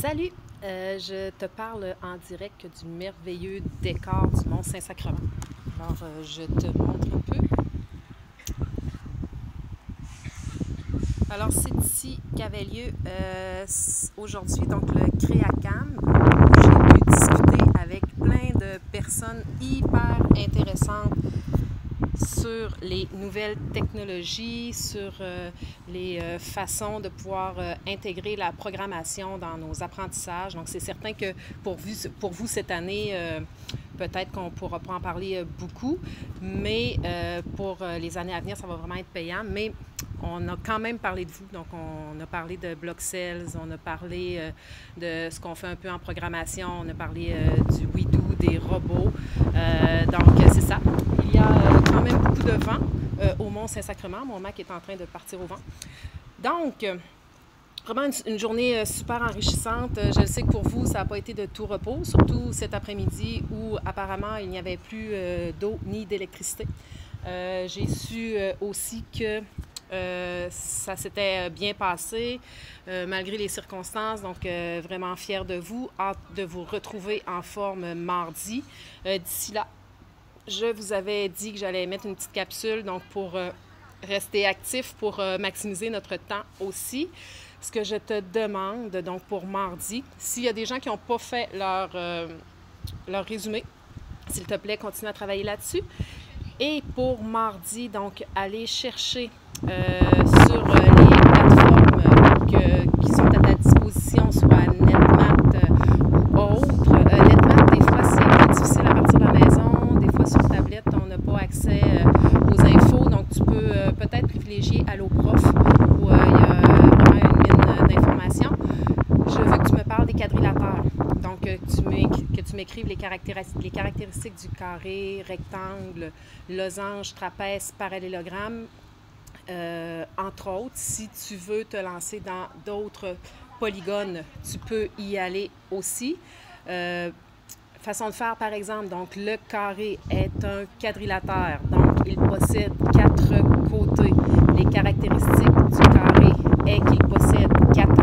Salut! Je te parle en direct du merveilleux décor du Mont-Saint-Sacrement. Alors, je te montre un peu. Alors, c'est ici qu'avait lieu aujourd'hui donc le Créacam, où j'ai pu discuter avec plein de personnes hyper intéressantes sur les nouvelles technologies, sur les façons de pouvoir intégrer la programmation dans nos apprentissages. Donc, c'est certain que pour vous cette année, peut-être qu'on ne pourra pas en parler beaucoup, mais pour les années à venir, ça va vraiment être payant. Mais on a quand même parlé de vous. Donc, on a parlé de Blockcells, on a parlé de ce qu'on fait un peu en programmation, on a parlé du WeDo, des robots. Donc, c'est ça. Il y a quand même beaucoup de vent au Mont-Saint-Sacrement. Mon Mac est en train de partir au vent. Donc, vraiment une journée super enrichissante. Je sais que pour vous, ça n'a pas été de tout repos, surtout cet après-midi où apparemment il n'y avait plus d'eau ni d'électricité. J'ai su aussi que ça s'était bien passé malgré les circonstances, donc vraiment fière de vous, hâte de vous retrouver en forme mardi. D'ici là, je vous avais dit que j'allais mettre une petite capsule donc pour rester actif, pour maximiser notre temps aussi. Ce que je te demande donc pour mardi, s'il y a des gens qui n'ont pas fait leur résumé, s'il te plaît, continue à travailler là-dessus. Et pour mardi, donc, aller chercher sur les plateformes qui sont à ta disposition, soit NetMat ou autres. NetMat, des fois, c'est plus difficile à partir de la maison. Des fois, sur tablette, on n'a pas accès aux infos. Donc, tu peux peut-être privilégier Alloprof, où il y a vraiment une mine d'informations. Je veux que tu me parles des quadrilatères. Donc, que tu m'écrives les caractéristiques du carré, rectangle, losange, trapèze, parallélogramme. Entre autres, si tu veux te lancer dans d'autres polygones, tu peux y aller aussi. Façon de faire, par exemple, donc le carré est un quadrilatère, donc il possède 4 côtés. Les caractéristiques du carré est qu'il possède 4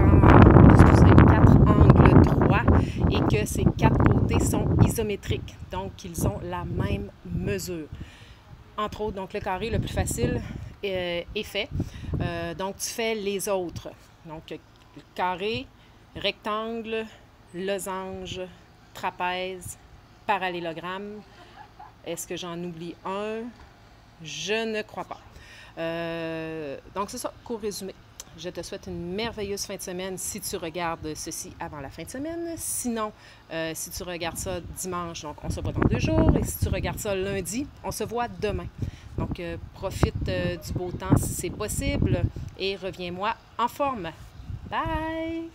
angles droits et que ces 4 côtés sont isométriques, donc qu'ils ont la même mesure. Entre autres, donc le carré le plus facile est fait. Donc tu fais les autres. Donc carré, rectangle, losange, trapèze, parallélogramme. Est-ce que j'en oublie un? Je ne crois pas. Donc c'est ça, court résumé. Je te souhaite une merveilleuse fin de semaine si tu regardes ceci avant la fin de semaine. Sinon, si tu regardes ça dimanche, donc on se voit dans 2 jours. Et si tu regardes ça lundi, on se voit demain. Donc, profite du beau temps si c'est possible et reviens-moi en forme. Bye!